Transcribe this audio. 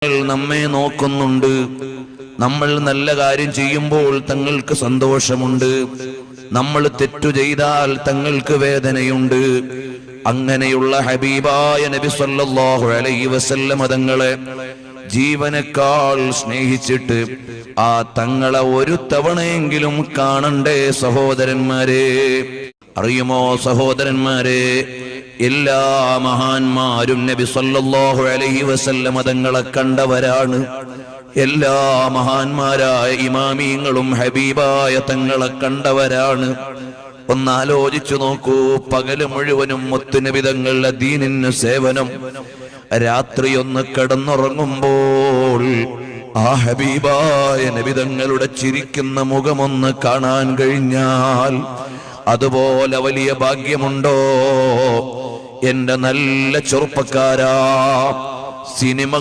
നമ്മെ നോക്കുന്നുണ്ട്. നമ്മൾ നല്ല കാര്യം ചെയ്യുമ്പോൾ തങ്ങൾക്ക് സന്തോഷമുണ്ട്, നമ്മൾ തെറ്റു ചെയ്താൽ തങ്ങൾക്ക് വേദനയുണ്ട്. അങ്ങനെയുള്ള ഹബീബായ നബി സല്ലല്ലാഹു അലൈഹി വസല്ലം തങ്ങളെ ജീവനേക്കാൾ സ്നേഹിച്ചിട്ട് ആ തങ്ങളെ ഒരു തവണയെങ്കിലും കാണണ്ടേ സഹോദരന്മാരെ? അറിയുമോ സഹോദരന്മാരെ, എല്ലാ മഹാന്മാരും നബി സല്ലല്ലാഹു അലൈഹി വസല്ലം തങ്ങളെ കണ്ടവരാണ്. എല്ലാ മഹാന്മാരായ ഇമാമീങ്ങളും ഹബീബായ തങ്ങളെ കണ്ടവരാണ്. ഒന്നാലോചിച്ചു നോക്കൂ, പകല് മുഴുവനും മുത്തുനബി തങ്ങളുടെ ദീനിന് സേവനം, രാത്രി ഒന്ന് കിടന്നുറങ്ങുമ്പോൾ ആ ഹബീബായ നബി തങ്ങളുടെ ചിരിക്കുന്ന മുഖമൊന്ന് കാണാൻ കഴിഞ്ഞാൽ അതുപോലെ വലിയ ഭാഗ്യമുണ്ടോ? എന്റെ നല്ല ചെറുപ്പക്കാരാ, സിനിമ